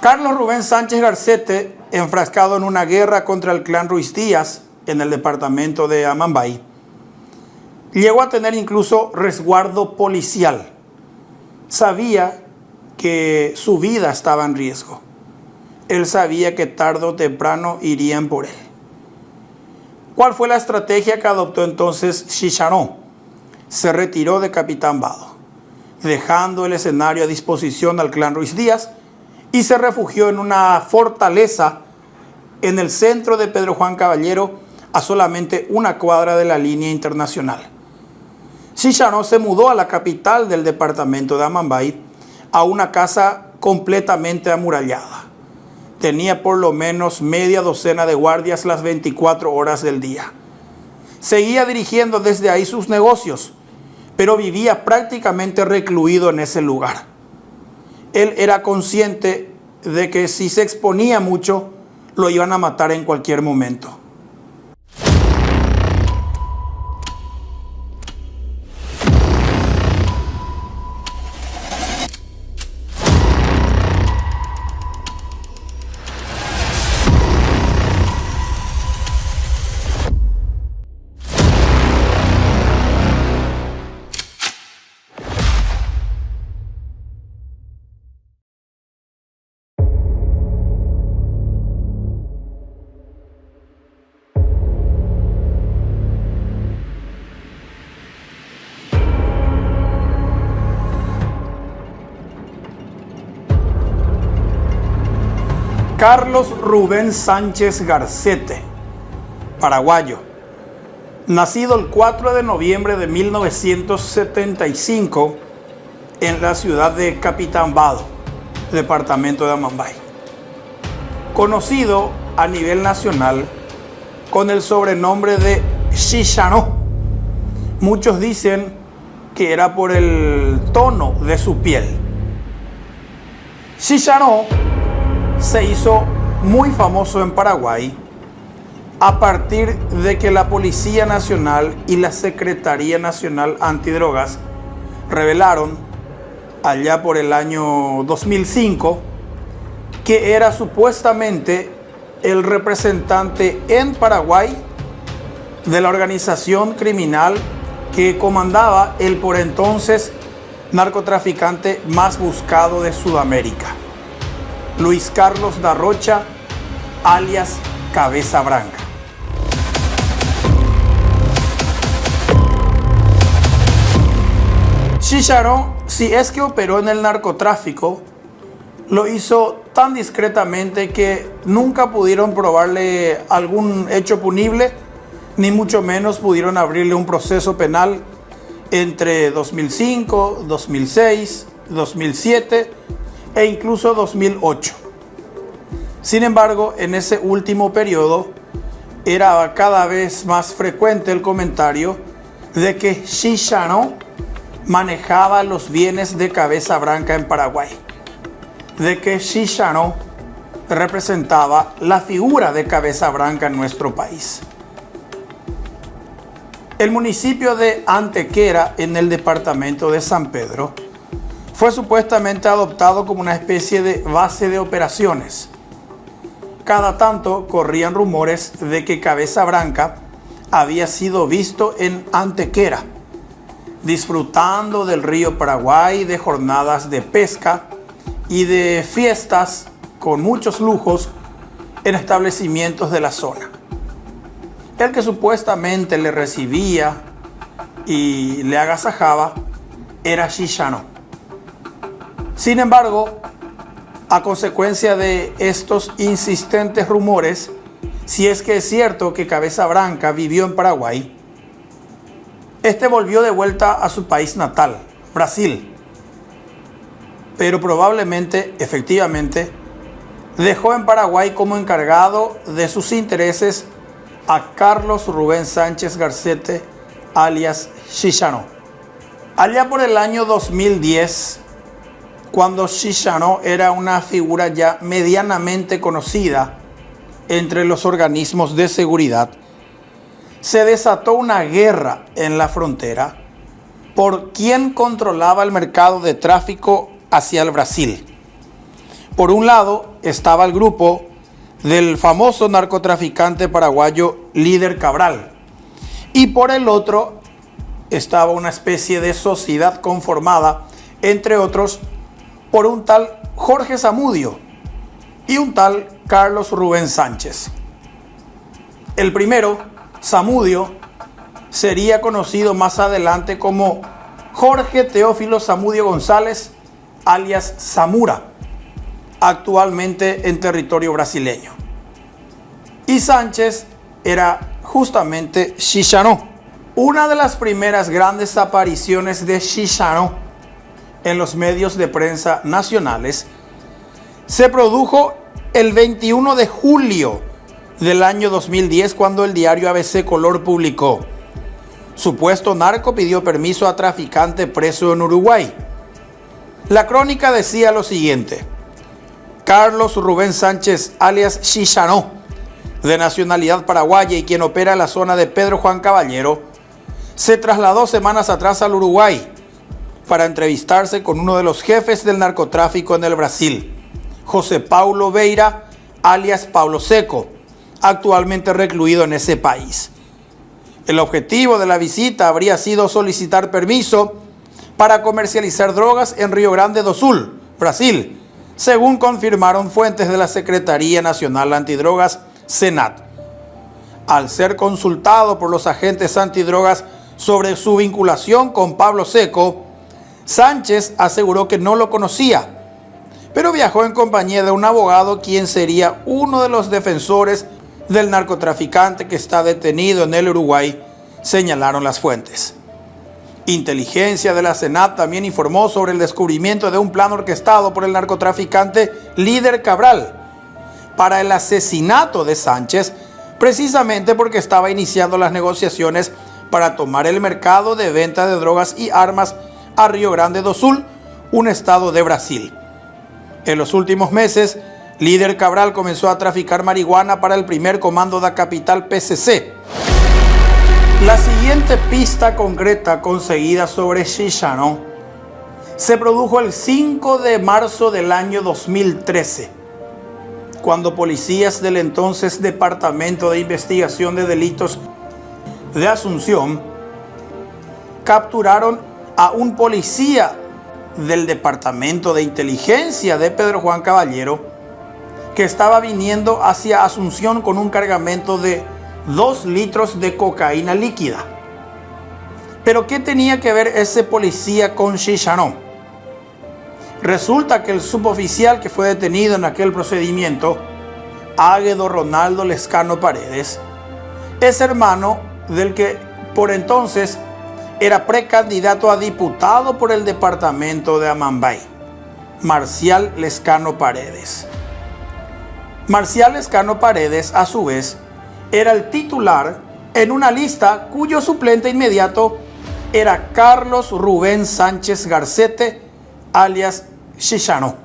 Carlos Rubén Sánchez Garcete, enfrascado en una guerra contra el clan Ruiz Díaz en el departamento de Amambay, llegó a tener incluso resguardo policial. Sabía que su vida estaba en riesgo. Él sabía que tarde o temprano irían por él. ¿Cuál fue la estrategia que adoptó entonces Chicharrón? Se retiró de Capitán Vado, dejando el escenario a disposición al clan Ruiz Díaz, y se refugió en una fortaleza en el centro de Pedro Juan Caballero, a solamente una cuadra de la línea internacional. Chicharrón se mudó a la capital del departamento de Amambay, a una casa completamente amurallada. Tenía por lo menos media docena de guardias las 24 horas del día. Seguía dirigiendo desde ahí sus negocios, pero vivía prácticamente recluido en ese lugar. Él era consciente de que si se exponía mucho, lo iban a matar en cualquier momento. Carlos Rubén Sánchez Garcete, paraguayo, nacido el 4 de noviembre de 1975 en la ciudad de Capitán Vado, departamento de Amambay. Conocido a nivel nacional con el sobrenombre de Chicharrón. Muchos dicen que era por el tono de su piel. Chicharrón se hizo muy famoso en Paraguay a partir de que la Policía Nacional y la Secretaría Nacional Antidrogas revelaron allá por el año 2005 que era supuestamente el representante en Paraguay de la organización criminal que comandaba el por entonces narcotraficante más buscado de Sudamérica, Luis Carlos da Rocha, alias Cabeza Branca. Chicharrón, si es que operó en el narcotráfico, lo hizo tan discretamente que nunca pudieron probarle algún hecho punible, ni mucho menos pudieron abrirle un proceso penal entre 2005, 2006, 2007 e incluso 2008. Sin embargo, en ese último periodo era cada vez más frecuente el comentario de que Chicharrón manejaba los bienes de Cabeza Branca en Paraguay, de que Chicharrón representaba la figura de Cabeza Branca en nuestro país. El municipio de Antequera, en el departamento de San Pedro, fue supuestamente adoptado como una especie de base de operaciones. Cada tanto corrían rumores de que Cabeza Branca había sido visto en Antequera, disfrutando del río Paraguay, de jornadas de pesca y de fiestas con muchos lujos en establecimientos de la zona. El que supuestamente le recibía y le agasajaba era Chicharrón. Sin embargo, a consecuencia de estos insistentes rumores, si es que es cierto que Cabeza Branca vivió en Paraguay, este volvió de vuelta a su país natal, Brasil. Pero probablemente, efectivamente, dejó en Paraguay como encargado de sus intereses a Carlos Rubén Sánchez Garcete, alias Chicharrón. Allá por el año 2010, cuando Chicharrón era una figura ya medianamente conocida entre los organismos de seguridad, se desató una guerra en la frontera por quién controlaba el mercado de tráfico hacia el Brasil. Por un lado estaba el grupo del famoso narcotraficante paraguayo Líder Cabral. Y por el otro estaba una especie de sociedad conformada, entre otros, por un tal Jorge Zamudio y un tal Carlos Rubén Sánchez. El primero, Zamudio, sería conocido más adelante como Jorge Teófilo Zamudio González, alias Zamura, actualmente en territorio brasileño. Y Sánchez era justamente Chicharrón. Una de las primeras grandes apariciones de Chicharrón en los medios de prensa nacionales se produjo el 21 de julio del año 2010, cuando el diario ABC Color publicó: supuesto narco pidió permiso a traficante preso en Uruguay. La crónica decía lo siguiente: Carlos Rubén Sánchez, alias Chicharrón, de nacionalidad paraguaya y quien opera en la zona de Pedro Juan Caballero, se trasladó semanas atrás al Uruguay para entrevistarse con uno de los jefes del narcotráfico en el Brasil, José Paulo Beira, alias Pablo Seco, actualmente recluido en ese país. El objetivo de la visita habría sido solicitar permiso para comercializar drogas en Río Grande do Sul, Brasil, según confirmaron fuentes de la Secretaría Nacional Antidrogas, SENAT. Al ser consultado por los agentes antidrogas sobre su vinculación con Pablo Seco, Sánchez aseguró que no lo conocía, pero viajó en compañía de un abogado quien sería uno de los defensores del narcotraficante que está detenido en el Uruguay, señalaron las fuentes. Inteligencia de la SENAT también informó sobre el descubrimiento de un plan orquestado por el narcotraficante Líder Cabral para el asesinato de Sánchez, precisamente porque estaba iniciando las negociaciones para tomar el mercado de venta de drogas y armas a Río Grande do Sul, un estado de Brasil. En los últimos meses, Líder Cabral comenzó a traficar marihuana para el primer comando da capital PCC. La siguiente pista concreta conseguida sobre Chicharrón se produjo el 5 de marzo del año 2013, cuando policías del entonces Departamento de Investigación de Delitos de Asunción capturaron a un policía del Departamento de Inteligencia de Pedro Juan Caballero que estaba viniendo hacia Asunción con un cargamento de 2 litros de cocaína líquida. Pero ¿qué tenía que ver ese policía con Chicharrón? Resulta que el suboficial que fue detenido en aquel procedimiento, Águedo Ronaldo Lescano Paredes, es hermano del que por entonces era precandidato a diputado por el departamento de Amambay, Marcial Lescano Paredes. Marcial Lescano Paredes, a su vez, era el titular en una lista cuyo suplente inmediato era Carlos Rubén Sánchez Garcete, alias Chicharrón.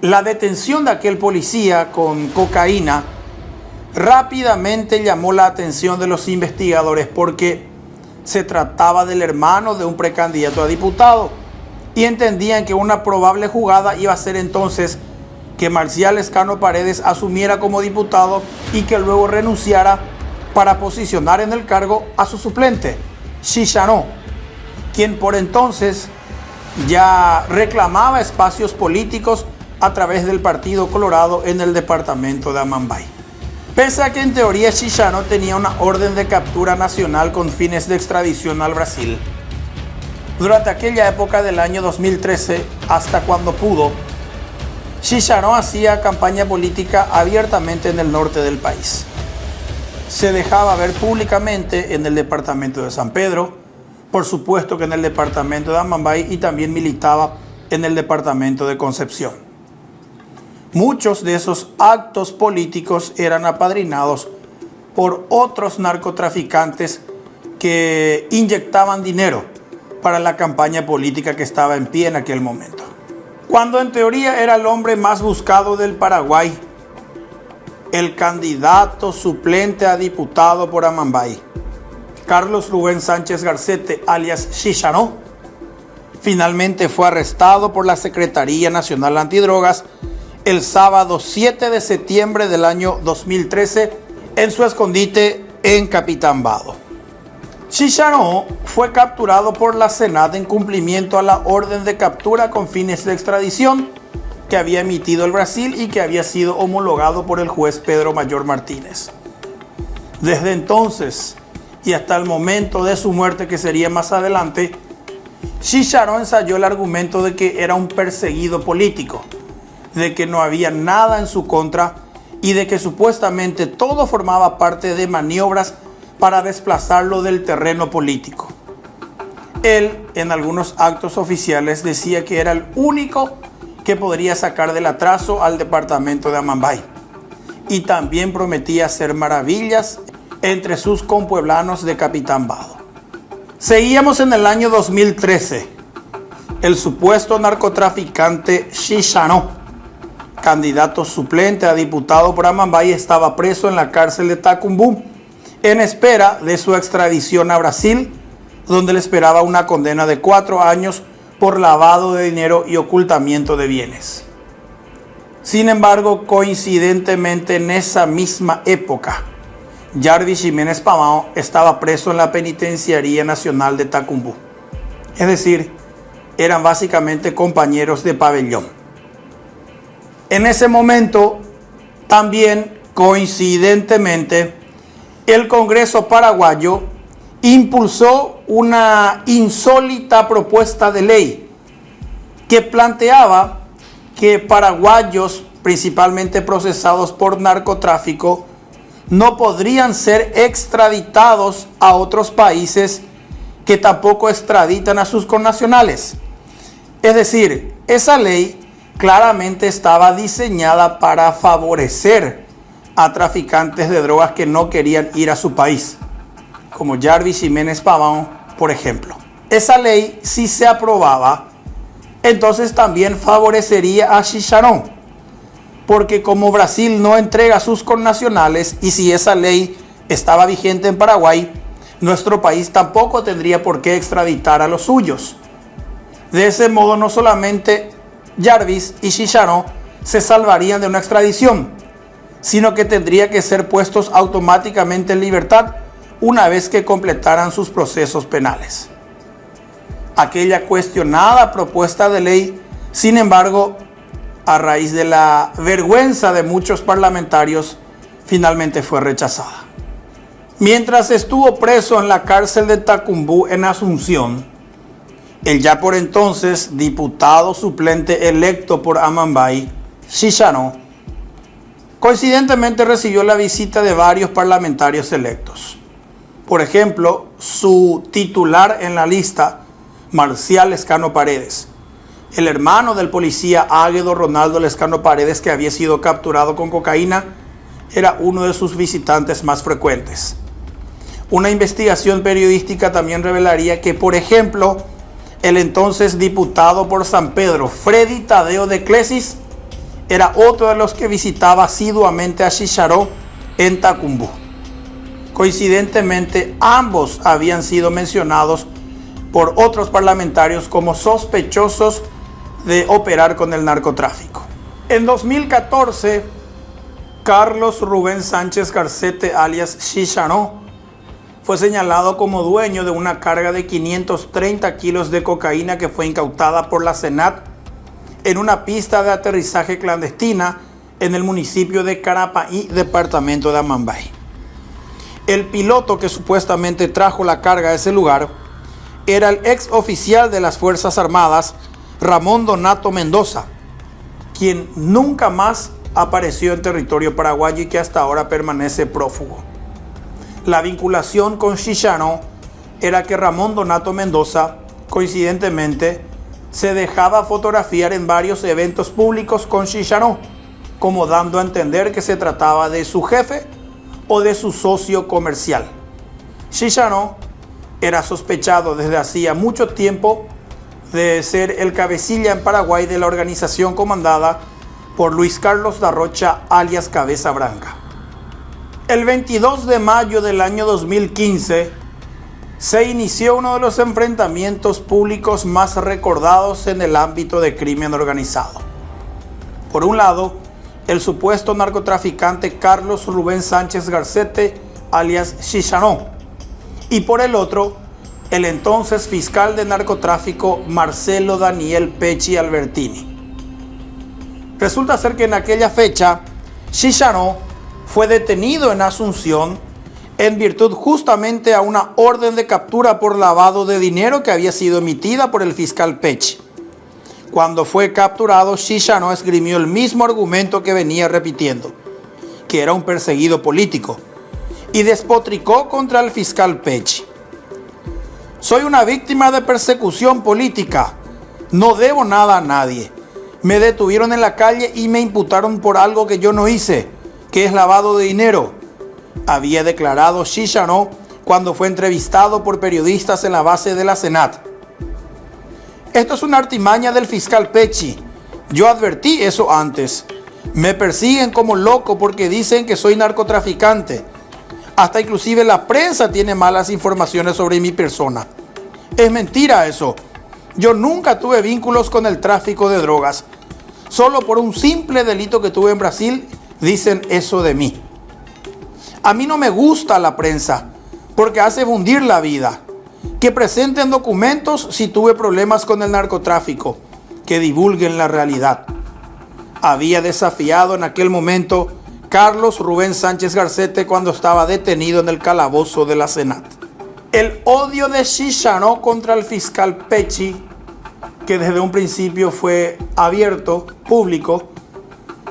La detención de aquel policía con cocaína rápidamente llamó la atención de los investigadores porque se trataba del hermano de un precandidato a diputado y entendían que una probable jugada iba a ser entonces que Marcial Lescano Paredes asumiera como diputado y que luego renunciara para posicionar en el cargo a su suplente, Chicharrón, quien por entonces ya reclamaba espacios políticos a través del Partido Colorado en el departamento de Amambay. Pese a que en teoría Chicharrón tenía una orden de captura nacional con fines de extradición al Brasil, durante aquella época del año 2013 hasta cuando pudo, Chicharrón hacía campaña política abiertamente en el norte del país. Se dejaba ver públicamente en el departamento de San Pedro, por supuesto que en el departamento de Amambay, y también militaba en el departamento de Concepción. Muchos de esos actos políticos eran apadrinados por otros narcotraficantes que inyectaban dinero para la campaña política que estaba en pie en aquel momento. Cuando en teoría era el hombre más buscado del Paraguay, el candidato suplente a diputado por Amambay, Carlos Rubén Sánchez Garcete, alias Chicharrón, finalmente fue arrestado por la Secretaría Nacional Antidrogas el sábado 7 de septiembre del año 2013 en su escondite en Capitán Vado. Chicharón fue capturado por la Senat en cumplimiento a la orden de captura con fines de extradición que había emitido el Brasil y que había sido homologado por el juez Pedro Mayor Martínez. Desde entonces y hasta el momento de su muerte, que sería más adelante, Chicharón ensayó el argumento de que era un perseguido político, de que no había nada en su contra y de que supuestamente todo formaba parte de maniobras para desplazarlo del terreno político. Él, en algunos actos oficiales, decía que era el único que podría sacar del atraso al departamento de Amambay, y también prometía hacer maravillas entre sus compueblanos de Capitán Vado. Seguíamos en el año 2013. El supuesto narcotraficante Chicharón, candidato suplente a diputado por Amambay, estaba preso en la cárcel de Tacumbú en espera de su extradición a Brasil, donde le esperaba una condena de 4 años por lavado de dinero y ocultamiento de bienes. Sin embargo, coincidentemente en esa misma época, Jarvis Jiménez Pavão estaba preso en la Penitenciaría Nacional de Tacumbú. Es decir, eran básicamente compañeros de pabellón. En ese momento, también coincidentemente, el Congreso paraguayo impulsó una insólita propuesta de ley que planteaba que paraguayos, principalmente procesados por narcotráfico, no podrían ser extraditados a otros países que tampoco extraditan a sus connacionales. Es decir, esa ley claramente estaba diseñada para favorecer a traficantes de drogas que no querían ir a su país, como Jarvis Jiménez Pavão, por ejemplo. Esa ley, si se aprobaba, entonces también favorecería a Chicharón, porque como Brasil no entrega a sus connacionales, y si esa ley estaba vigente en Paraguay, nuestro país tampoco tendría por qué extraditar a los suyos. De ese modo, no solamente Jarvis y Chicharón se salvarían de una extradición, sino que tendría que ser puestos automáticamente en libertad una vez que completaran sus procesos penales. Aquella cuestionada propuesta de ley, sin embargo, a raíz de la vergüenza de muchos parlamentarios, finalmente fue rechazada. Mientras estuvo preso en la cárcel de Tacumbú en Asunción, el ya por entonces diputado suplente electo por Amambay, Chicharón, coincidentemente recibió la visita de varios parlamentarios electos. Por ejemplo, su titular en la lista, Marcial Lescano Paredes, el hermano del policía Águedo Ronaldo Lescano Paredes, que había sido capturado con cocaína, era uno de sus visitantes más frecuentes. Una investigación periodística también revelaría que, por ejemplo, el entonces diputado por San Pedro, Freddy Tadeo de Clesis, era otro de los que visitaba asiduamente a Chicharón en Tacumbú. Coincidentemente, ambos habían sido mencionados por otros parlamentarios como sospechosos de operar con el narcotráfico. En 2014, Carlos Rubén Sánchez Garcete, alias Chicharón, fue señalado como dueño de una carga de 530 kilos de cocaína que fue incautada por la Senat en una pista de aterrizaje clandestina en el municipio de Carapaí, departamento de Amambay. El piloto que supuestamente trajo la carga a ese lugar era el ex oficial de las Fuerzas Armadas, Ramón Donato Mendoza, quien nunca más apareció en territorio paraguayo y que hasta ahora permanece prófugo. La vinculación con Chicharón era que Ramón Donato Mendoza, coincidentemente, se dejaba fotografiar en varios eventos públicos con Chicharón, como dando a entender que se trataba de su jefe o de su socio comercial. Chicharón era sospechado desde hacía mucho tiempo de ser el cabecilla en Paraguay de la organización comandada por Luis Carlos da Rocha, alias Cabeza Branca. El 22 de mayo del año 2015 se inició uno de los enfrentamientos públicos más recordados en el ámbito de crimen organizado. Por un lado, el supuesto narcotraficante Carlos Rubén Sánchez Garcete, alias Chicharrón, y por el otro, el entonces fiscal de narcotráfico Marcelo Daniel Pecci Albertini. Resulta ser que en aquella fecha, Chicharrón fue detenido en Asunción en virtud justamente a una orden de captura por lavado de dinero que había sido emitida por el fiscal Pecci. Cuando fue capturado, Chicharrón esgrimió el mismo argumento que venía repitiendo, que era un perseguido político, y despotricó contra el fiscal Pecci. Soy una víctima de persecución política, no debo nada a nadie. Me detuvieron en la calle y me imputaron por algo que yo no hice, que es lavado de dinero, había declarado Chicharrón cuando fue entrevistado por periodistas en la base de la Senat. Esto es una artimaña del fiscal Pecci. Yo advertí eso antes. Me persiguen como loco porque dicen que soy narcotraficante. Hasta inclusive la prensa tiene malas informaciones sobre mi persona. Es mentira eso. Yo nunca tuve vínculos con el tráfico de drogas. Solo por un simple delito que tuve en Brasil dicen eso de mí. A mí no me gusta la prensa porque hace hundir la vida. Que presenten documentos si tuve problemas con el narcotráfico, que divulguen la realidad. Había desafiado en aquel momento Carlos Rubén Sánchez Garcete cuando estaba detenido en el calabozo de la Senat. El odio de Chicharrón contra el fiscal Pecci, que desde un principio fue abierto, público,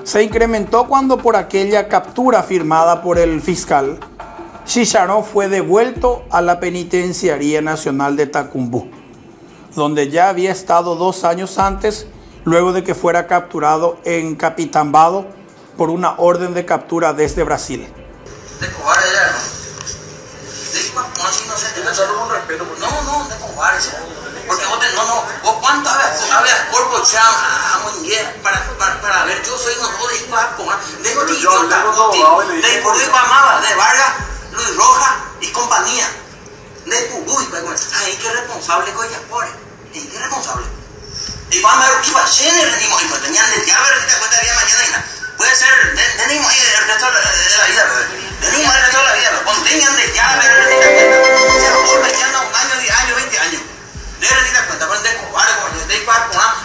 se incrementó cuando por aquella captura firmada por el fiscal, Chicharrón fue devuelto a la Penitenciaría Nacional de Tacumbú, donde ya había estado 2 años antes, luego de que fuera capturado en Capitambado por una orden de captura desde Brasil. De cobarde ya, ¿no? No, respeto. No, de cobarde. Porque vos vos cuánto hablas cuerpo para ver, yo soy no de iba de Amaba, de Vargas, Luis Rojas y compañía. De Pugú, ahí que responsable con ella, pobre. Ahí que responsable. Y cuando iba a ser el ritmo, y tenían de llave, te cuenta día mañana. Puede ser, tenemos ahí el resto de la vida, tenemos el resto de la vida, cuando tenían de llave, se vuelve ya no un año, 10 años, 20 años. De verdad, cuenta, pero de cobarde, como de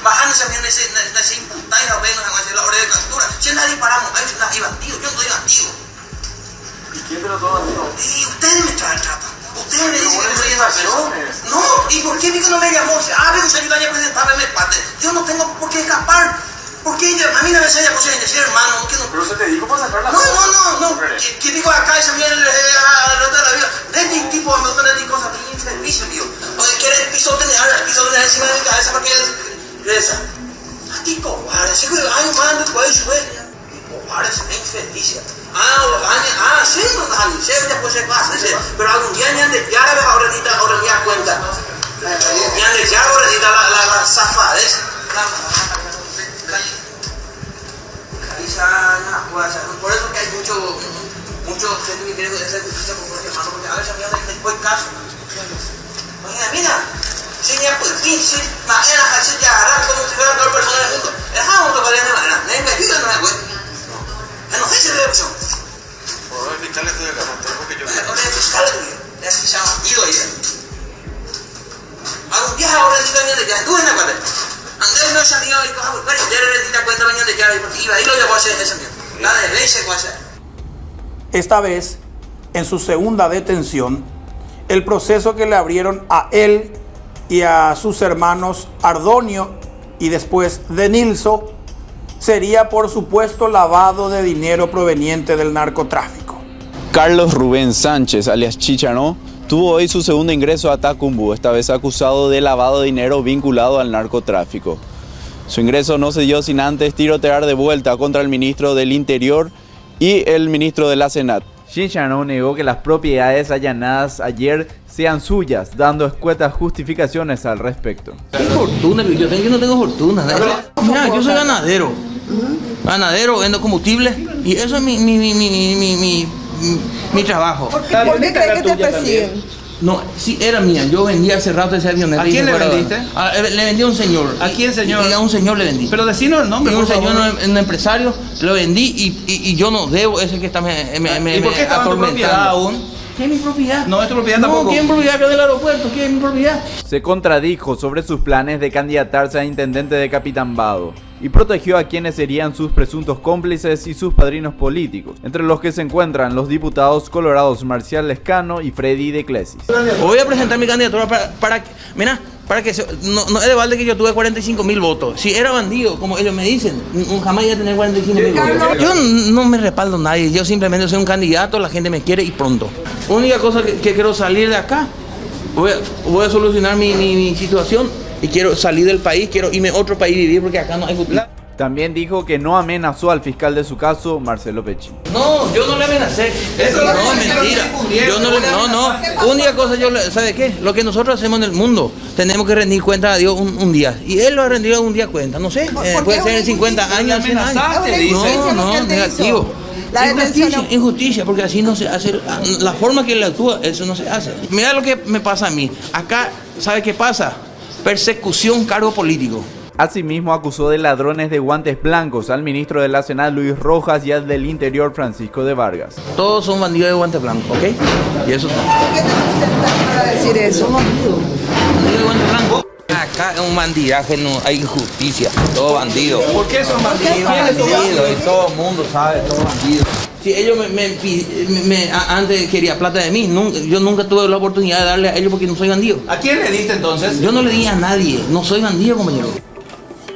bajándose también de ese imputado y a ver, no se la hora de captura. Si nadie paramos, ahí se nadie bandido, yo no soy bandido. ¿Y quién te lo toma, amigo? Y ustedes me tratan. Ustedes me dicen que soy invasión. No, ¿y por qué Vico no me llamó? Pero se ayuda a presentarme el parte. Yo no tengo por qué escapar. Porque a mí una vez ella puso a decir, hermano, que no. Pero se te dijo para sacar la No. ¿Qué digo acá y se viene el resto de la vida? De este tipo, no tener cosas, de servicio, mío. Porque quiere el piso tener encima de mi cabeza para que esa. A ti, cobarde, si hay un man de cuello, güey. Cobarde, se ve infeliz. Sí, no, ya puede ser más, pero algún día ni han de ya ahora ni a cuenta. Ni han de ya ahora ni la zafadez. Por eso que hay mucho gente que quiere hacer justicia por cualquier mano, porque a veces mira después caso. Mira, si ni a Putin, si manera así ya hará como si fueran 2 personas juntos. Dejamos tocar de manera, no me ayuda, no me acuerdo. No sé si es de opción. Por el fiscal estoy acá, porque yo. No es fiscal tuyo, es que se llama Guido ahí. Algún día ahora sí también de que tú en la cuadra. Andrés no es amigo y coja muy bueno, ya le da cuenta mañana de que iba y lo llevó a hacer ese mío. La de ley se puede hacer. Esta vez, en su segunda detención, el proceso que le abrieron a él y a sus hermanos Ardonio y después Denilso sería por supuesto lavado de dinero proveniente del narcotráfico. Carlos Rubén Sánchez, alias Chicharrón, tuvo hoy su segundo ingreso a Tacumbú, esta vez acusado de lavado de dinero vinculado al narcotráfico. Su ingreso no se dio sin antes tirotear de vuelta contra el ministro del Interior y el ministro de la Senat. Chicharrón negó que las propiedades allanadas ayer sean suyas, dando escuetas justificaciones al respecto. ¿Qué fortuna? Yo no tengo fortuna. Mira, yo soy ganadero. Ganadero, vendo combustible y eso es mi trabajo. ¿Por qué crees que te persiguen? No, sí, era mía. Yo vendí hace rato esa avioneta. ¿A quién le vendiste? Le vendí a un señor. ¿A quién, señor? A un señor le vendí. Pero decinos el nombre, Y por un señor, favor. un empresario, lo vendí y yo no debo ese que está ¿Y por qué estaba en tu propiedad aún? ¿Qué es mi propiedad? No es tu propiedad No, tampoco. ¿qué es mi propiedad acá del aeropuerto? ¿Qué es mi propiedad? Se contradijo sobre sus planes de candidatarse a intendente de Capitambado y protegió a quienes serían sus presuntos cómplices y sus padrinos políticos, entre los que se encuentran los diputados colorados Marcial Lescano y Freddy de Clesis. Voy a presentar mi candidatura para que no es de balde que yo tuve 45.000 votos. Si era bandido, como ellos me dicen, jamás iba a tener 45.000 votos. Yo no me respaldo a nadie, yo simplemente soy un candidato, la gente me quiere y pronto. Única cosa que quiero salir de acá, voy a solucionar mi situación y quiero salir del país, quiero irme a otro país vivir porque acá no hay futuro. También dijo que no amenazó al fiscal de su caso, Marcelo Pecci. No, yo no le amenacé. Eso No, no es es mentira. difundieron, Yo no. Única cosa, ¿sabe qué? Lo que nosotros hacemos en el mundo, tenemos que rendir cuenta a Dios un día. Y Él lo ha rendido un día cuenta. No sé, puede ser en 50 años, 100 años. amenazaste, dice. No, negativo. Injusticia, porque así no se hace. La forma que Él actúa, eso no se hace. Mira lo que me pasa a mí. Acá, ¿sabe qué pasa? Persecución, cargo político. Asimismo acusó de ladrones de guantes blancos al ministro de la Senat Luis Rojas y al del Interior Francisco de Vargas. Todos son bandidos de guante blanco, ¿ok? Y eso está. ¿Por qué te sustentaste para decir eso? Bandido de guante blanco. Acá es un bandidaje, no hay injusticia, todo bandido. ¿Por qué son bandidos? Bandido, y todo el mundo sabe, todo bandido. Si ellos antes quería plata de mí, yo nunca tuve la oportunidad de darle a ellos porque no soy bandido. ¿A quién le diste entonces? Yo no le di a nadie, no soy bandido, compañero.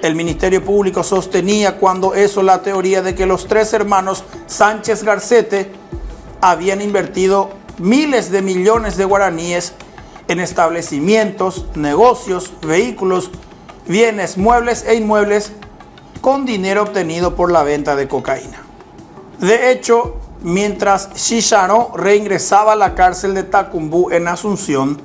El Ministerio Público sostenía cuando eso la teoría de que los tres hermanos Sánchez Garcete habían invertido miles de millones de guaraníes en establecimientos, negocios, vehículos, bienes muebles e inmuebles con dinero obtenido por la venta de cocaína. De hecho, mientras Chicharó reingresaba a la cárcel de Tacumbú en Asunción,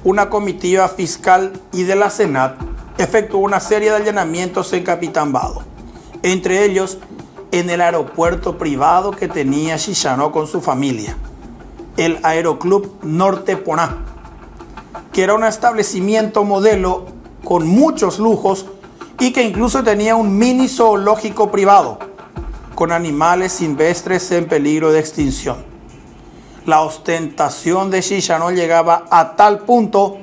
una comitiva fiscal y de la Senat efectuó una serie de allanamientos en Capitambado, entre ellos en el aeropuerto privado que tenía Chicharó con su familia, el Aeroclub Norte Poná, que era un establecimiento modelo con muchos lujos y que incluso tenía un mini zoológico privado con animales silvestres en peligro de extinción. La ostentación de Chicharó llegaba a tal punto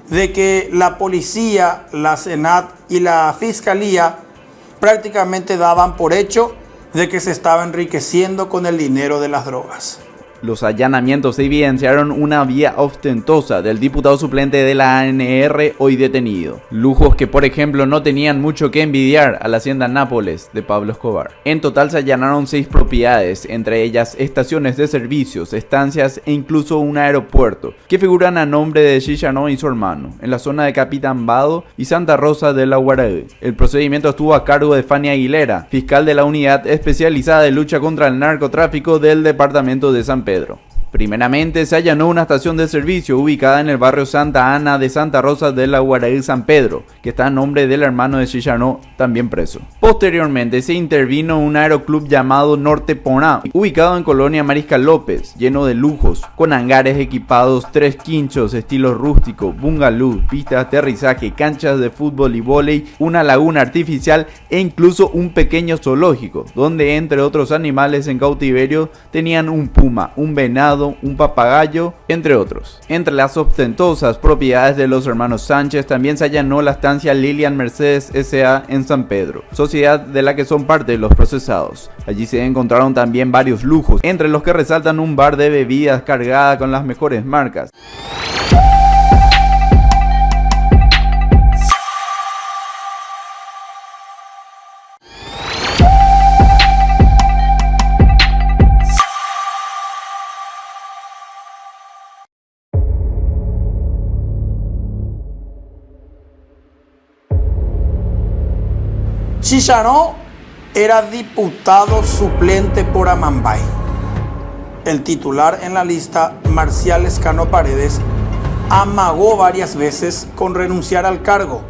de que la policía, la Senat y la Fiscalía prácticamente daban por hecho de que se estaba enriqueciendo con el dinero de las drogas. Los allanamientos evidenciaron una vía ostentosa del diputado suplente de la ANR hoy detenido. Lujos que, por ejemplo, no tenían mucho que envidiar a la hacienda Nápoles de Pablo Escobar. En total se allanaron 6 propiedades, entre ellas estaciones de servicios, estancias e incluso un aeropuerto, que figuran a nombre de Chicharó y su hermano, en la zona de Capitambado y Santa Rosa de la Guaraí. El procedimiento estuvo a cargo de Fanny Aguilera, fiscal de la Unidad Especializada de Lucha contra el Narcotráfico del Departamento de San Pedro. Primeramente se allanó una estación de servicio ubicada en el barrio Santa Ana de Santa Rosa de la Guaraí San Pedro, que está a nombre del hermano de Chicharó, también preso. Posteriormente se intervino un aeroclub llamado Norte Poná, ubicado en Colonia Mariscal López, lleno de lujos, con hangares equipados, 3 quinchos estilo rústico, bungalow, pista de aterrizaje, canchas de fútbol y vóley, una laguna artificial e incluso un pequeño zoológico, donde entre otros animales en cautiverio tenían un puma, un venado, un papagayo, entre otros. Entre las ostentosas propiedades de los hermanos Sánchez también se allanó la estancia Lilian Mercedes S.A. en San Pedro, sociedad de la que son parte los procesados. Allí se encontraron también varios lujos, entre los que resaltan un bar de bebidas cargada con las mejores marcas. Chicharó era diputado suplente por Amambay. El titular en la lista, Marcial Lescano Paredes, amagó varias veces con renunciar al cargo,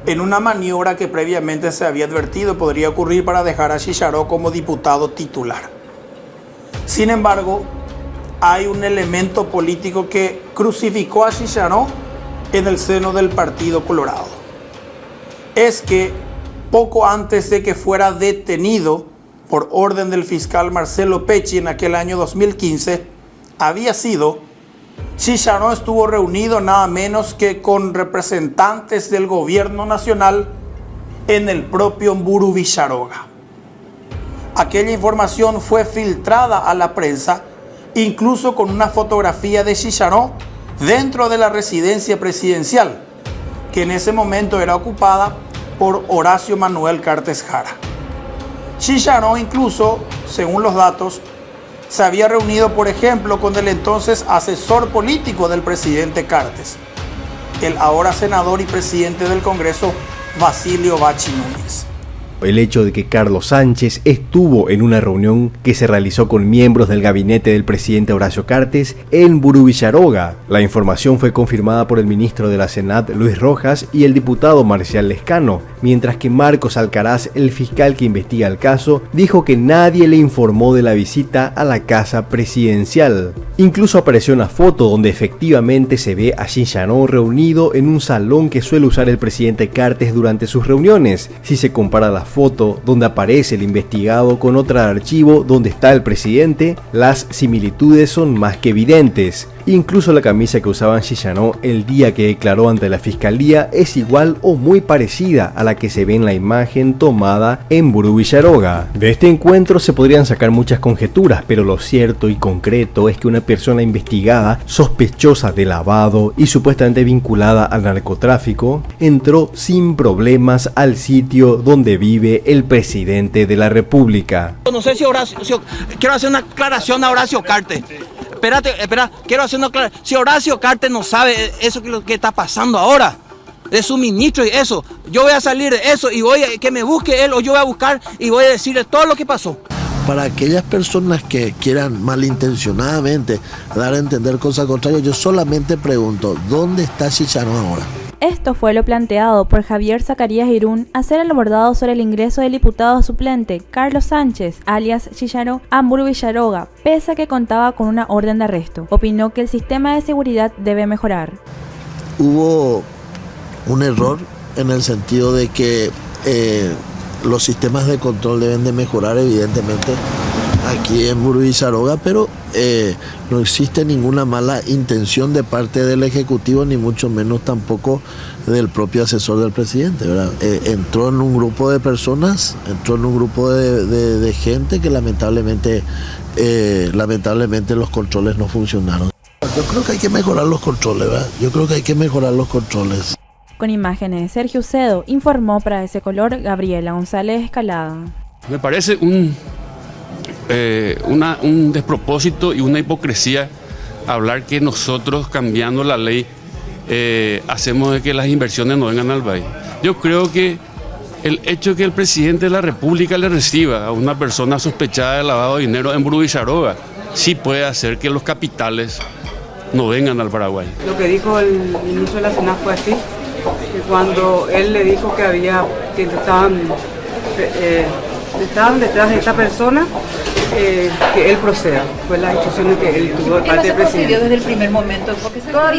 en una maniobra que previamente se había advertido podría ocurrir para dejar a Chicharó como diputado titular. Sin embargo, hay un elemento político que crucificó a Chicharó en el seno del Partido Colorado es que poco antes de que fuera detenido por orden del fiscal Marcelo Pecci en aquel año 2015, Chicharó estuvo reunido nada menos que con representantes del gobierno nacional en el propio Mburu Villaroga. Aquella información fue filtrada a la prensa, incluso con una fotografía de Chicharó dentro de la residencia presidencial, que en ese momento era ocupada por Horacio Manuel Cartes Jara. Chicharó incluso, según los datos, se había reunido, por ejemplo, con el entonces asesor político del presidente Cartes, el ahora senador y presidente del Congreso, Basilio Bachi Núñez. El hecho de que Carlos Sánchez estuvo en una reunión que se realizó con miembros del gabinete del presidente Horacio Cartes en Mburu Villaroga. La información fue confirmada por el ministro de la Senat, Luis Rojas, y el diputado Marcial Lescano, mientras que Marcos Alcaraz, el fiscal que investiga el caso, dijo que nadie le informó de la visita a la casa presidencial. Incluso apareció una foto donde efectivamente se ve a Chicharó reunido en un salón que suele usar el presidente Cartes durante sus reuniones. Si se compara la foto donde aparece el investigado con otra archivo donde está el presidente, las similitudes son más que evidentes. Incluso la camisa que usaba Chicharó el día que declaró ante la fiscalía es igual o muy parecida a la que se ve en la imagen tomada en Mburu Villaroga. De este encuentro se podrían sacar muchas conjeturas, pero lo cierto y concreto es que una persona investigada, sospechosa de lavado y supuestamente vinculada al narcotráfico, entró sin problemas al sitio donde vive el presidente de la República. No sé si quiero hacer una aclaración a Horacio Cartes. Espera, quiero hacer una aclaración. Si Horacio Cartes no sabe eso que está pasando ahora, de su ministro y eso, yo voy a salir de eso y voy a que me busque él o yo voy a buscar y voy a decirle todo lo que pasó. Para aquellas personas que quieran malintencionadamente dar a entender cosas contrarias, yo solamente pregunto, ¿dónde está Chicharó ahora? Esto fue lo planteado por Javier Zacarías Irún a ser el abordado sobre el ingreso del diputado suplente Carlos Sánchez, alias Chicharó, a Mburu Villaroga, pese a que contaba con una orden de arresto. Opinó que el sistema de seguridad debe mejorar. Hubo un error en el sentido de que los sistemas de control deben de mejorar, evidentemente, aquí en Mburu Villaroga, pero no existe ninguna mala intención de parte del Ejecutivo, ni mucho menos tampoco del propio asesor del presidente, ¿verdad? Entró en un grupo de personas, entró en un grupo de gente que lamentablemente los controles no funcionaron. Yo creo que hay que mejorar los controles, ¿verdad? Yo creo que hay que mejorar los controles. Con imágenes de Sergio Ucedo, informó para Ese Color Gabriela González Escalada. Me parece un despropósito y una hipocresía hablar que nosotros, cambiando la ley, hacemos de que las inversiones no vengan al país. Yo creo que el hecho de que el presidente de la República le reciba a una persona sospechada de lavado de dinero en Mburu Villaroga sí puede hacer que los capitales no vengan al Paraguay. Lo que dijo el ministro de la Senat fue así, que cuando él le dijo que estaban detrás de esta persona, que él proceda. Fue la instrucción que él tuvo de parte del presidente. Desde el primer momento. Todos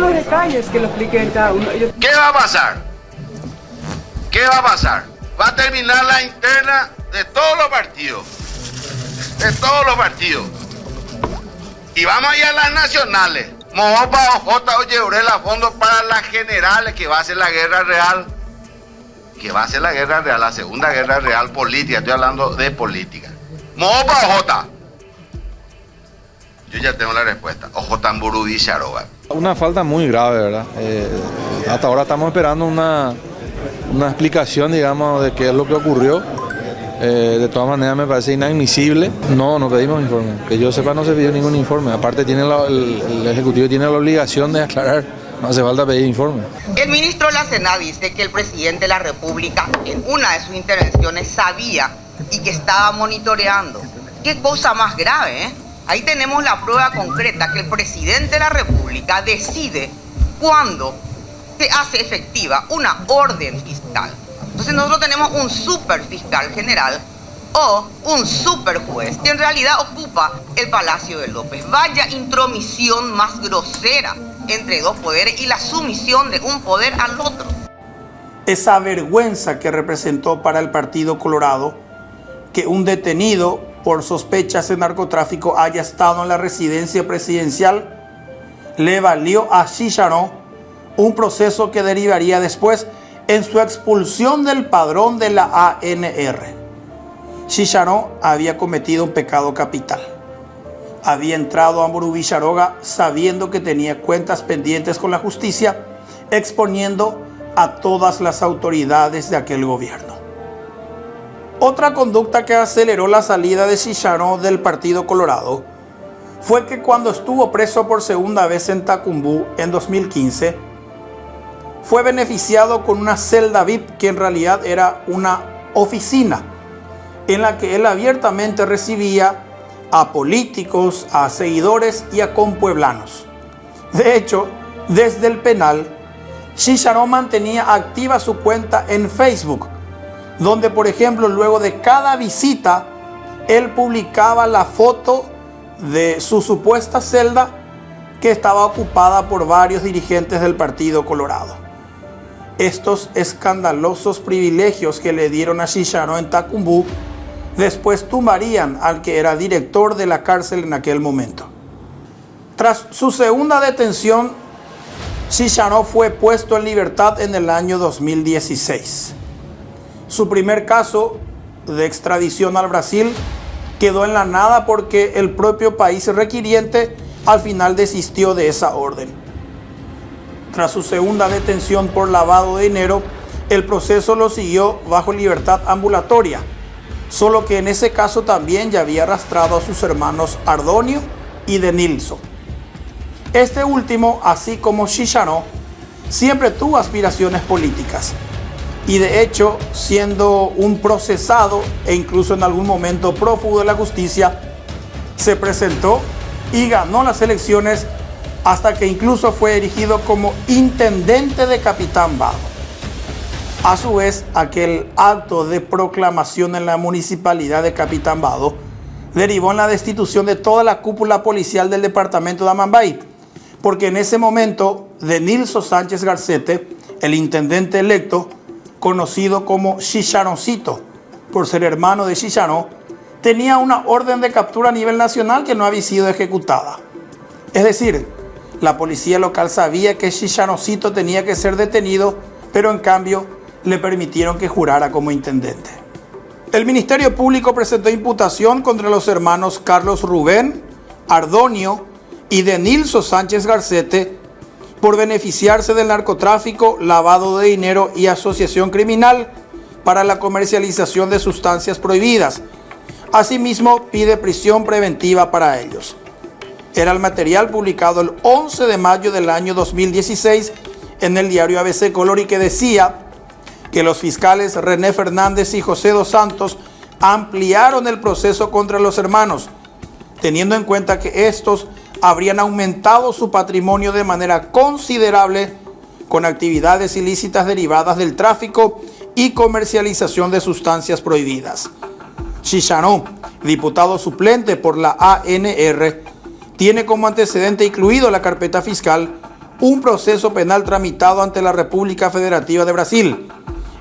los detalles que lo expliquen cada uno. ¿Qué va a pasar? ¿Qué va a pasar? Va a terminar la interna de todos los partidos. De todos los partidos. Y vamos a ir a las nacionales. Mojopa, Ojota, Oyeurela, fondos para las generales, que va a ser la guerra real. Que va a ser la guerra real, la segunda guerra real política. Estoy hablando de política. Mojopa, Ojota. Yo ya tengo la respuesta. Ojota, Mburu Villaroga. Una falta muy grave, ¿verdad? Hasta ahora estamos esperando una explicación, digamos, de qué es lo que ocurrió. De todas maneras me parece inadmisible. No pedimos informe. Que yo sepa, no se pidió ningún informe. Aparte el Ejecutivo tiene la obligación de aclarar. No hace falta pedir informe. El ministro de la Senat dice que el presidente de la República en una de sus intervenciones sabía y que estaba monitoreando. Qué cosa más grave, ¿eh? Ahí tenemos la prueba concreta que el presidente de la República decide cuándo se hace efectiva una orden fiscal. Entonces nosotros tenemos un super fiscal general o un superjuez que en realidad ocupa el Palacio de López. Vaya intromisión más grosera entre dos poderes y la sumisión de un poder al otro. Esa vergüenza que representó para el Partido Colorado que un detenido por sospechas de narcotráfico haya estado en la residencia presidencial le valió a Chicharón un proceso que derivaría después en su expulsión del padrón de la ANR. Chicharón había cometido un pecado capital. Había entrado a Mburubicharoga sabiendo que tenía cuentas pendientes con la justicia, exponiendo a todas las autoridades de aquel gobierno. Otra conducta que aceleró la salida de Chicharón del Partido Colorado fue que cuando estuvo preso por segunda vez en Tacumbú en 2015, fue beneficiado con una celda VIP que en realidad era una oficina en la que él abiertamente recibía a políticos, a seguidores y a compueblanos. De hecho, desde el penal, Chicharón mantenía activa su cuenta en Facebook, donde, por ejemplo, luego de cada visita, él publicaba la foto de su supuesta celda que estaba ocupada por varios dirigentes del Partido Colorado. Estos escandalosos privilegios que le dieron a Chicharón en Tacumbú después tumbarían al que era director de la cárcel en aquel momento. Tras su segunda detención, Chicharón fue puesto en libertad en el año 2016. Su primer caso de extradición al Brasil quedó en la nada porque el propio país requiriente al final desistió de esa orden. Tras su segunda detención por lavado de dinero, el proceso lo siguió bajo libertad ambulatoria, solo que en ese caso también ya había arrastrado a sus hermanos Ardonio y Denilson. Este último, así como Chicharón, siempre tuvo aspiraciones políticas y de hecho, siendo un procesado e incluso en algún momento prófugo de la justicia, se presentó y ganó las elecciones hasta que incluso fue erigido como intendente de Capitán Vado. A su vez, aquel acto de proclamación en la municipalidad de Capitán Vado derivó en la destitución de toda la cúpula policial del departamento de Amambay, porque en ese momento Denilson Sánchez Garcete, el intendente electo, conocido como Chicharoncito, por ser hermano de Chicharón, tenía una orden de captura a nivel nacional que no había sido ejecutada. Es decir, la policía local sabía que Chicharoncito tenía que ser detenido, pero en cambio le permitieron que jurara como intendente. El Ministerio Público presentó imputación contra los hermanos Carlos Rubén, Ardonio y Denilson Sánchez Garcete por beneficiarse del narcotráfico, lavado de dinero y asociación criminal para la comercialización de sustancias prohibidas. Asimismo, pide prisión preventiva para ellos. Era el material publicado el 11 de mayo del año 2016 en el diario ABC Color y que decía que los fiscales René Fernández y José dos Santos ampliaron el proceso contra los hermanos, teniendo en cuenta que estos habrían aumentado su patrimonio de manera considerable con actividades ilícitas derivadas del tráfico y comercialización de sustancias prohibidas. Chicharón, diputado suplente por la ANR, tiene como antecedente incluido la carpeta fiscal un proceso penal tramitado ante la República Federativa de Brasil,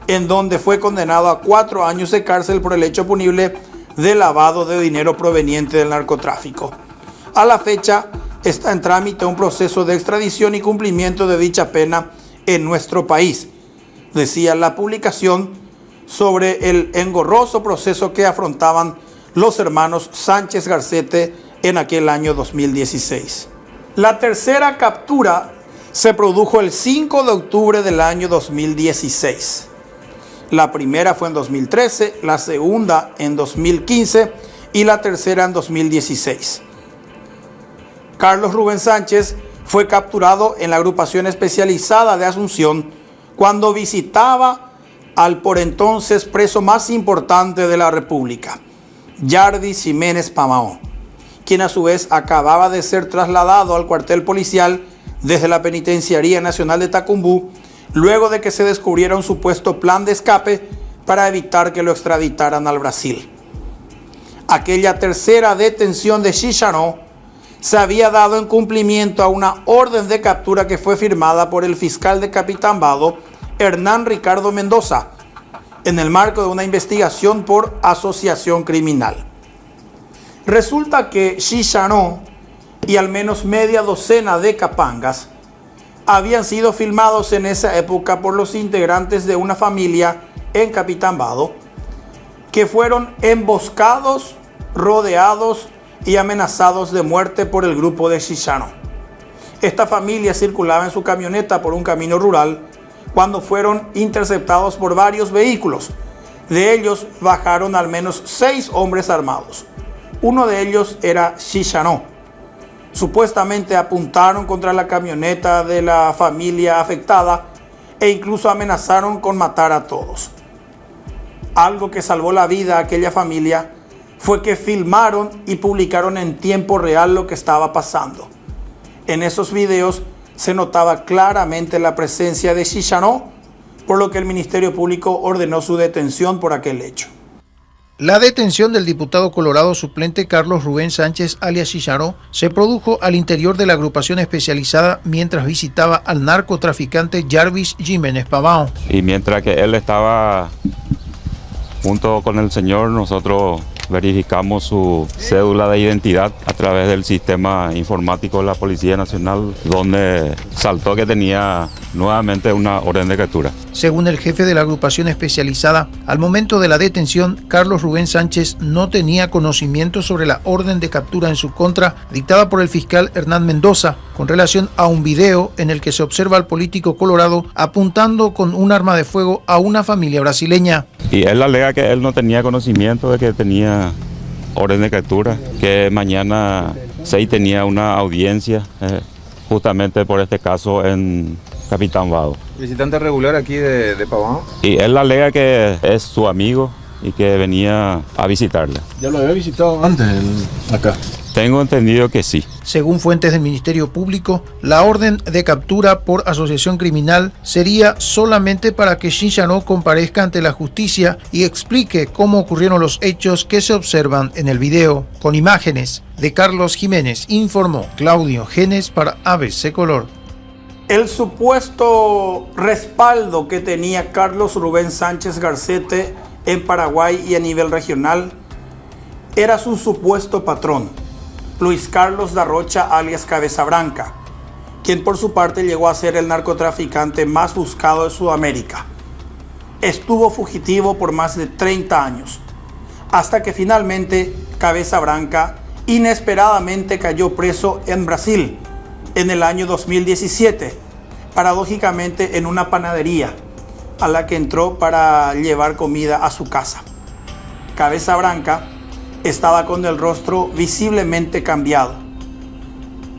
en donde fue condenado a 4 años de cárcel por el hecho punible de lavado de dinero proveniente del narcotráfico. A la fecha está en trámite un proceso de extradición y cumplimiento de dicha pena en nuestro país, decía la publicación sobre el engorroso proceso que afrontaban los hermanos Sánchez Garcete en aquel año 2016. La tercera captura se produjo el 5 de octubre del año 2016. La primera fue en 2013, la segunda en 2015 y la tercera en 2016. Carlos Rubén Sánchez fue capturado en la agrupación especializada de Asunción cuando visitaba al por entonces preso más importante de la República, Yardis Jiménez Pamao, quien a su vez acababa de ser trasladado al cuartel policial desde la Penitenciaría Nacional de Tacumbú, luego de que se descubriera un supuesto plan de escape para evitar que lo extraditaran al Brasil. aquella tercera detención de Chicharó se había dado en cumplimiento a una orden de captura que fue firmada por el fiscal de Capitán-Vado, Hernán Ricardo Mendoza, en el marco de una investigación por asociación criminal. Resulta que Chicharó y al menos media docena de capangas habían sido filmados en esa época por los integrantes de una familia en Capitán-Vado que fueron emboscados, rodeados y amenazados de muerte por el grupo de Chicharó. Esta familia circulaba en su camioneta por un camino rural cuando fueron interceptados por varios vehículos. De ellos bajaron al menos 6 hombres armados. Uno de ellos era Chicharó. Supuestamente apuntaron contra la camioneta de la familia afectada e incluso amenazaron con matar a todos. Algo que salvó la vida a aquella familia fue que filmaron y publicaron en tiempo real lo que estaba pasando. En esos videos se notaba claramente la presencia de Chicharó, por lo que el Ministerio Público ordenó su detención por aquel hecho. La detención del diputado colorado suplente Carlos Rubén Sánchez alias Chicharó se produjo al interior de la agrupación especializada mientras visitaba al narcotraficante Jarvis Jiménez Pavão. Y mientras que él estaba junto con el señor, nosotros verificamos su cédula de identidad a través del sistema informático de la Policía Nacional, donde saltó que tenía nuevamente una orden de captura. Según el jefe de la agrupación especializada, al momento de la detención, Carlos Rubén Sánchez no tenía conocimiento sobre la orden de captura en su contra dictada por el fiscal Hernán Mendoza con relación a un video en el que se observa al político colorado apuntando con un arma de fuego a una familia brasileña. Y él alega que él no tenía conocimiento de que tenía orden de captura, que mañana 6 tenía una audiencia justamente por este caso en Capitán-Vado. Visitante regular aquí de Pavão. Y él alega que es su amigo y que venía a visitarle. ¿Ya lo había visitado antes acá? Tengo entendido que sí. Según fuentes del Ministerio Público, la orden de captura por asociación criminal sería solamente para que Chicharó comparezca ante la justicia y explique cómo ocurrieron los hechos que se observan en el video. Con imágenes de Carlos Jiménez, informó Claudio Genes para ABC Color. El supuesto respaldo que tenía Carlos Rubén Sánchez Garcete en Paraguay y a nivel regional era su supuesto patrón, Luis Carlos da Rocha alias Cabeza Branca, quien por su parte llegó a ser el narcotraficante más buscado de Sudamérica. Estuvo fugitivo por más de 30 años, hasta que finalmente Cabeza Branca inesperadamente cayó preso en Brasil en el año 2017, paradójicamente en una panadería a la que entró para llevar comida a su casa. Cabeza Branca estaba con el rostro visiblemente cambiado.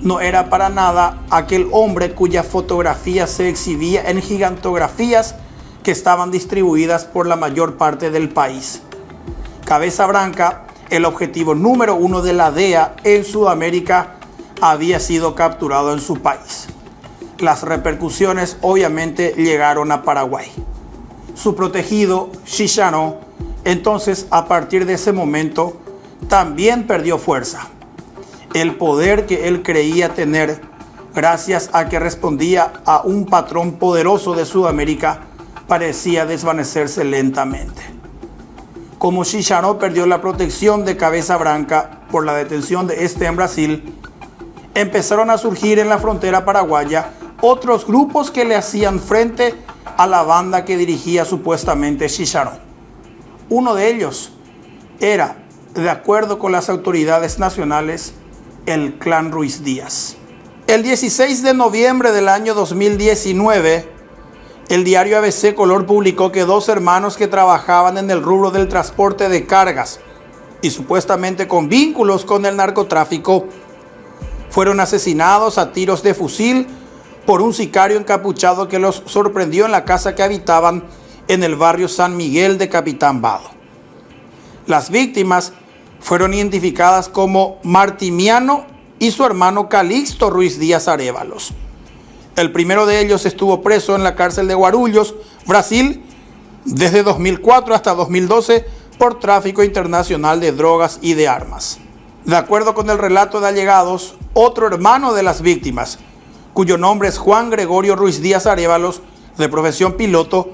No era para nada aquel hombre cuya fotografía se exhibía en gigantografías que estaban distribuidas por la mayor parte del país. Cabeza Branca, el objetivo número 1 de la DEA en Sudamérica, había sido capturado en su país. Las repercusiones obviamente llegaron a Paraguay. Su protegido, Chicharó, entonces a partir de ese momento también perdió fuerza. El poder que él creía tener, gracias a que respondía a un patrón poderoso de Sudamérica, parecía desvanecerse lentamente. Como Chicharó perdió la protección de Cabeza Branca por la detención de este en Brasil, empezaron a surgir en la frontera paraguaya otros grupos que le hacían frente a la banda que dirigía supuestamente Chicharó. Uno de ellos era, de acuerdo con las autoridades nacionales, el clan Ruiz Díaz. El 16 de noviembre del año 2019, el diario ABC Color publicó que 2 hermanos que trabajaban en el rubro del transporte de cargas y supuestamente con vínculos con el narcotráfico, fueron asesinados a tiros de fusil por un sicario encapuchado que los sorprendió en la casa que habitaban en el barrio San Miguel de Capitán-Vado. Las víctimas fueron identificadas como Martimiano y su hermano Calixto Ruiz Díaz Arévalos. El primero de ellos estuvo preso en la cárcel de Guarulhos, Brasil, desde 2004 hasta 2012 por tráfico internacional de drogas y de armas. De acuerdo con el relato de allegados, otro hermano de las víctimas, cuyo nombre es Juan Gregorio Ruiz Díaz Arévalos, de profesión piloto,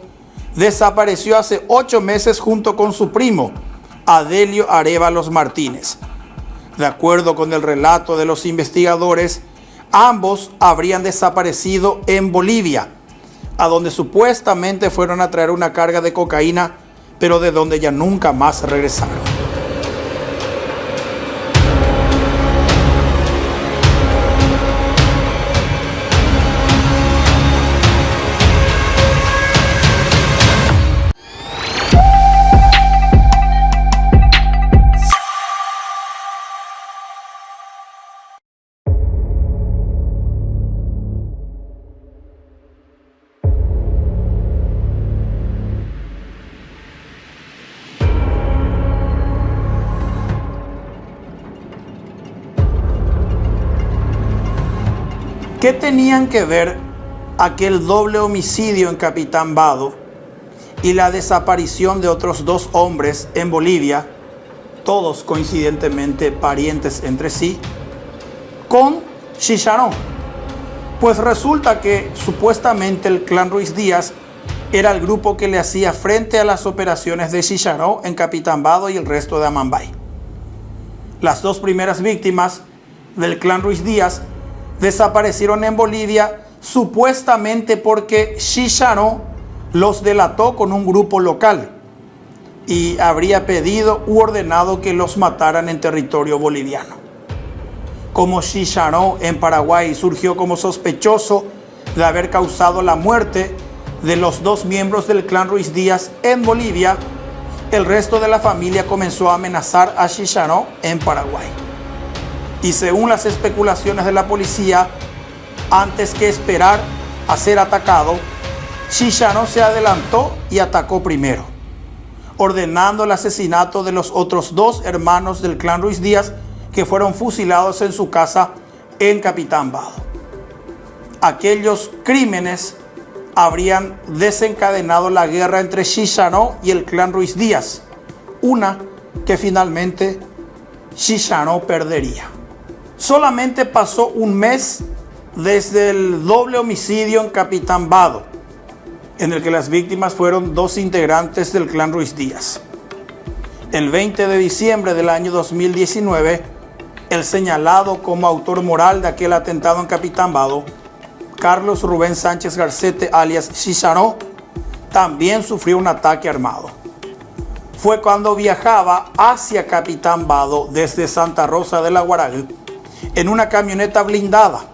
desapareció hace 8 meses junto con su primo, Adelio Arévalos Martínez. De acuerdo con el relato de los investigadores, ambos habrían desaparecido en Bolivia, a donde supuestamente fueron a traer una carga de cocaína, pero de donde ya nunca más regresaron. ¿Qué tenían que ver aquel doble homicidio en Capitán Vado y la desaparición de otros 2 hombres en Bolivia, todos coincidentemente parientes entre sí, con Chicharrón? Pues resulta que supuestamente el clan Ruiz Díaz era el grupo que le hacía frente a las operaciones de Chicharrón en Capitán Vado y el resto de Amambay. Las 2 primeras víctimas del clan Ruiz Díaz desaparecieron en Bolivia supuestamente porque Chicharrón los delató con un grupo local y habría pedido u ordenado que los mataran en territorio boliviano. Como Chicharrón en Paraguay surgió como sospechoso de haber causado la muerte de los 2 miembros del clan Ruiz Díaz en Bolivia, el resto de la familia comenzó a amenazar a Chicharrón en Paraguay. Y según las especulaciones de la policía, antes que esperar a ser atacado, Chicharrón se adelantó y atacó primero, ordenando el asesinato de los otros 2 hermanos del clan Ruiz Díaz que fueron fusilados en su casa en Capitán Vado. Aquellos crímenes habrían desencadenado la guerra entre Chicharrón y el clan Ruiz Díaz, una que finalmente Chicharrón perdería. Solamente pasó un mes desde el doble homicidio en Capitán Vado, en el que las víctimas fueron 2 integrantes del clan Ruiz Díaz. El 20 de diciembre del año 2019, el señalado como autor moral de aquel atentado en Capitán Vado, Carlos Rubén Sánchez Garcete, alias Chicharrón, también sufrió un ataque armado. Fue cuando viajaba hacia Capitán Vado desde Santa Rosa de la Guaragüe en una camioneta blindada.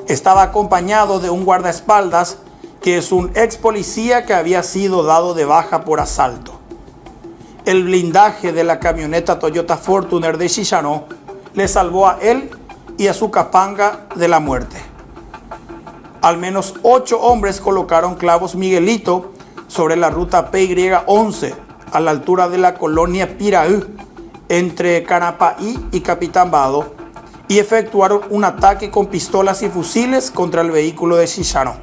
Estaba acompañado de un guardaespaldas que es un ex policía que había sido dado de baja por asalto. El blindaje de la camioneta Toyota Fortuner de Chicharrón le salvó a él y a su capanga de la muerte. Al menos 8 hombres colocaron clavos Miguelito sobre la ruta PY11 a la altura de la colonia Piraú, entre Canapaí y Capitán Vado, y efectuaron un ataque con pistolas y fusiles contra el vehículo de Chicharrón.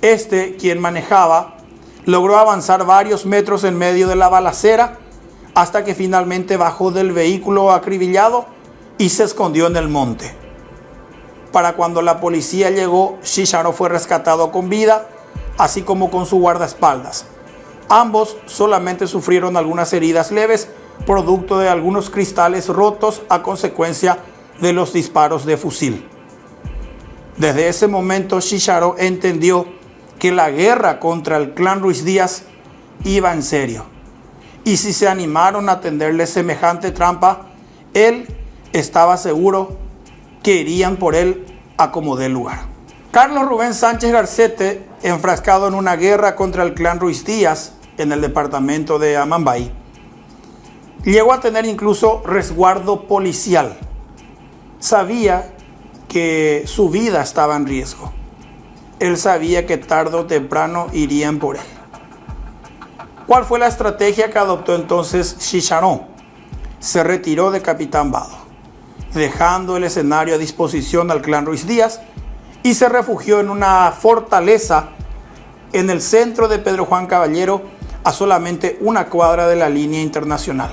Este, quien manejaba, logró avanzar varios metros en medio de la balacera hasta que finalmente bajó del vehículo acribillado y se escondió en el monte. Para cuando la policía llegó, Chicharrón fue rescatado con vida, así como con su guardaespaldas. Ambos solamente sufrieron algunas heridas leves, producto de algunos cristales rotos a consecuencia de los disparos de fusil. Desde ese momento, Chicharrón entendió que la guerra contra el clan Ruiz Díaz iba en serio. Y si se animaron a tenderle semejante trampa, él estaba seguro que irían por él a como dé lugar. Carlos Rubén Sánchez Garcete, enfrascado en una guerra contra el clan Ruiz Díaz en el departamento de Amambay, llegó a tener incluso resguardo policial. Sabía que su vida estaba en riesgo. Él sabía que tarde o temprano irían por él. ¿Cuál fue la estrategia que adoptó entonces Chicharrón? Se retiró de Capitán Vado, dejando el escenario a disposición al clan Ruiz Díaz, y se refugió en una fortaleza en el centro de Pedro Juan Caballero, a solamente una cuadra de la línea internacional.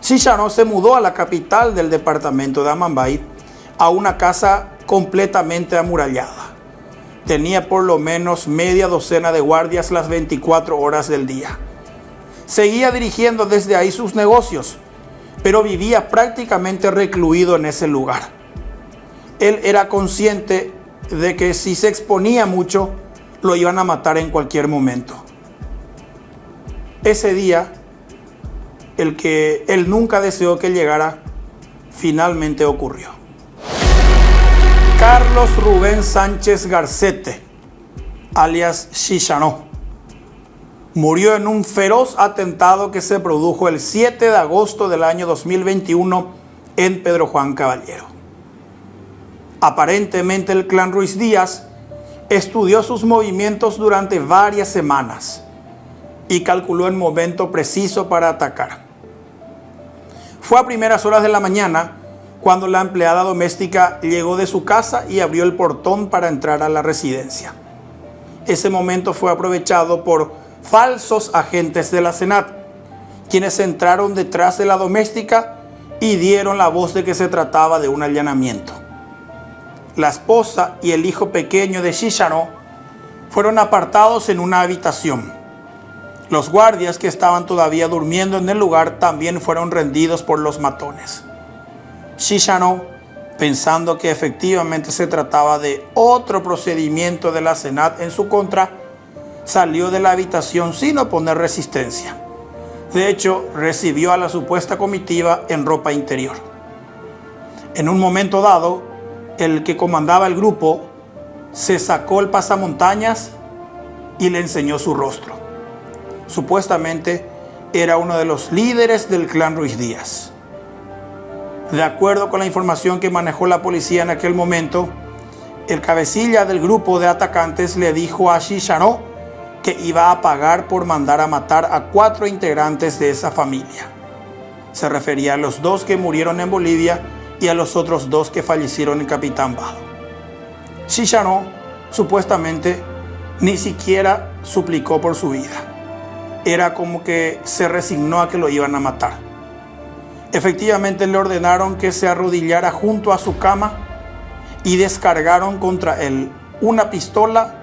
Chicharó se mudó a la capital del departamento de Amambay, a una casa completamente amurallada. Tenía por lo menos media docena de guardias las 24 horas del día. Seguía dirigiendo desde ahí sus negocios, pero vivía prácticamente recluido en ese lugar. Él era consciente de que si se exponía mucho, lo iban a matar en cualquier momento. Ese día, el que él nunca deseó que llegara, finalmente ocurrió. Carlos Rubén Sánchez Garcete, alias Chicharó, murió en un feroz atentado que se produjo el 7 de agosto del año 2021 en Pedro Juan Caballero. Aparentemente el clan Ruiz Díaz estudió sus movimientos durante varias semanas y calculó el momento preciso para atacar. Fue a primeras horas de la mañana cuando la empleada doméstica llegó de su casa y abrió el portón para entrar a la residencia. Ese momento fue aprovechado por falsos agentes de la SENAT, quienes entraron detrás de la doméstica y dieron la voz de que se trataba de un allanamiento. La esposa y el hijo pequeño de Chicharó fueron apartados en una habitación. Los guardias que estaban todavía durmiendo en el lugar también fueron rendidos por los matones. Chicharó, pensando que efectivamente se trataba de otro procedimiento de la SENAT en su contra, salió de la habitación sin oponer resistencia. De hecho, recibió a la supuesta comitiva en ropa interior. En un momento dado, el que comandaba el grupo se sacó el pasamontañas y le enseñó su rostro. Supuestamente era uno de los líderes del clan Ruiz Díaz. De acuerdo con la información que manejó la policía en aquel momento, el cabecilla del grupo de atacantes le dijo a Chicharó que iba a pagar por mandar a matar a 4 integrantes de esa familia. Se refería a los 2 que murieron en Bolivia y a los otros 2 que fallecieron en Capitán Vado. Chicharó supuestamente ni siquiera suplicó por su vida. Era como que se resignó a que lo iban a matar. Efectivamente le ordenaron que se arrodillara junto a su cama y descargaron contra él una pistola,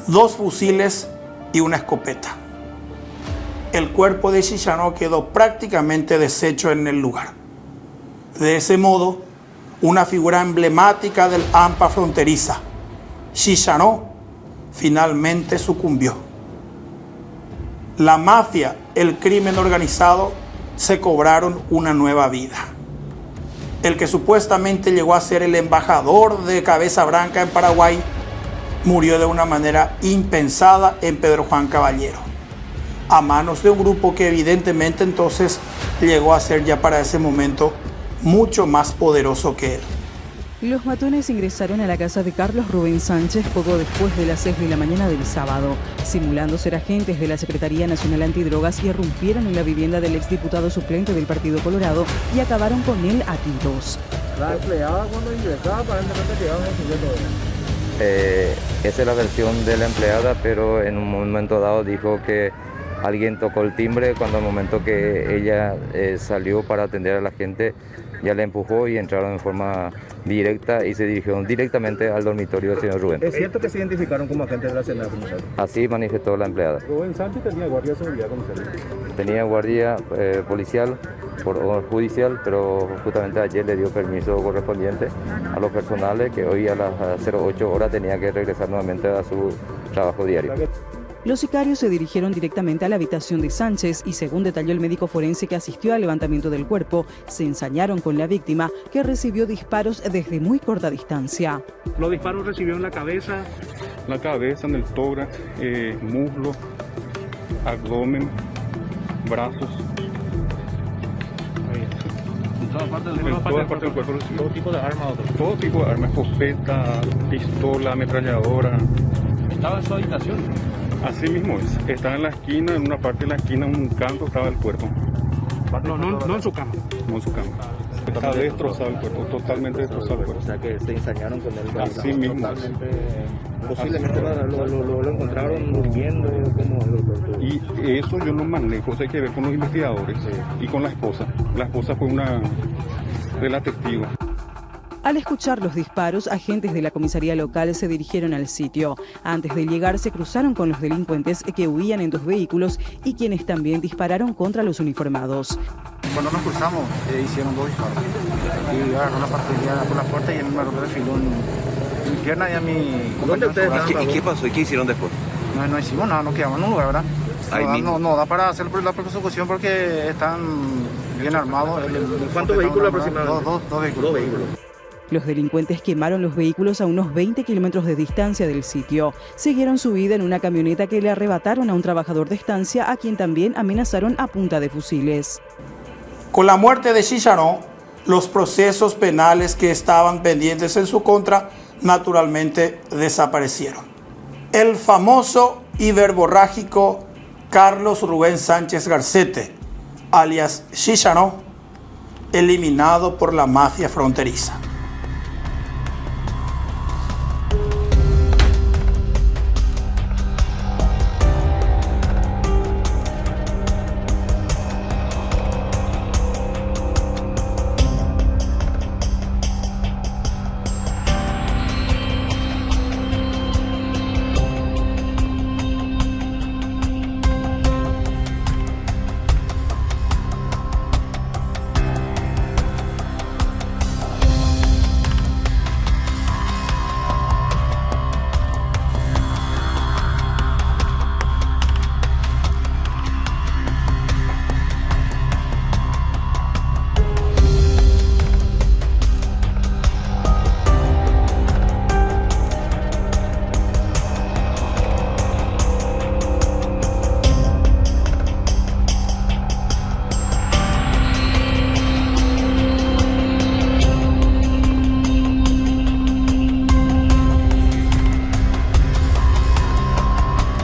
2 fusiles y una escopeta. El cuerpo de Chicharó quedó prácticamente deshecho en el lugar. De ese modo, una figura emblemática del AMPA fronteriza, Chicharó, finalmente sucumbió. La mafia, el crimen organizado, se cobraron una nueva vida. El que supuestamente llegó a ser el embajador de Cabeza Branca en Paraguay, murió de una manera impensada en Pedro Juan Caballero, a manos de un grupo que evidentemente entonces llegó a ser ya para ese momento mucho más poderoso que él. Los matones ingresaron a la casa de Carlos Rubén Sánchez poco después de las 6 de la mañana del sábado, simulando ser agentes de la Secretaría Nacional Antidrogas, y irrumpieron en la vivienda del exdiputado suplente del Partido Colorado y acabaron con él a tiros. La empleada cuando ingresaba aparentemente llegaron a recibir todo. Esa es la versión de la empleada, pero en un momento dado dijo que alguien tocó el timbre cuando al momento que ella salió para atender a la gente, ya le empujó y entraron en forma directa y se dirigieron directamente al dormitorio del señor Rubén. ¿Es cierto que se identificaron como agentes de la SENAT, comisario? Así manifestó la empleada. Rubén Sánchez tenía guardia de seguridad, comisario. Tenía guardia policial por orden judicial, pero justamente ayer le dio permiso correspondiente a los personales que hoy a las 08 horas tenía que regresar nuevamente a su trabajo diario. Los sicarios se dirigieron directamente a la habitación de Sánchez y, según detalló el médico forense que asistió al levantamiento del cuerpo, se ensañaron con la víctima, que recibió disparos desde muy corta distancia. Los disparos recibió en la cabeza, en el tórax, muslo, abdomen, brazos. ¿En todas partes del cuerpo? ¿Todo tipo de armas? Todo tipo de armas, escopeta, pistola, ametralladora. ¿Estaba en su habitación? Así mismo es. Estaba en la esquina, en una parte de la esquina, en un canto estaba el cuerpo. No en su cama. No en su cama. Está destrozado el cuerpo, totalmente destrozado el cuerpo. O sea que se ensañaron con él. Así mismo es. Posiblemente lo encontraron durmiendo. Y eso yo no manejo, eso hay que ver con los investigadores y con la esposa. La esposa fue una de las testigos. Al escuchar los disparos, agentes de la comisaría local se dirigieron al sitio. Antes de llegar, se cruzaron con los delincuentes que huían en 2 vehículos y quienes también dispararon contra los uniformados. Cuando nos cruzamos, hicieron 2 disparos. Y agarró la patrulla por la puerta y me refiló en mi pierna y a mi compañero. ¿Y qué pasó? ¿Y qué hicieron después? No hicimos nada, nos quedamos en un lugar, ¿verdad? No da para hacer la persecución porque están bien armados. ¿Cuántos vehículos aproximadamente? Dos vehículos. Los delincuentes quemaron los vehículos a unos 20 kilómetros de distancia del sitio. Siguieron su vida en una camioneta que le arrebataron a un trabajador de estancia a quien también amenazaron a punta de fusiles. Con la muerte de Chicharón, los procesos penales que estaban pendientes en su contra naturalmente desaparecieron. El famoso y verborrágico Carlos Rubén Sánchez Garcete, alias Chicharón, eliminado por la mafia fronteriza.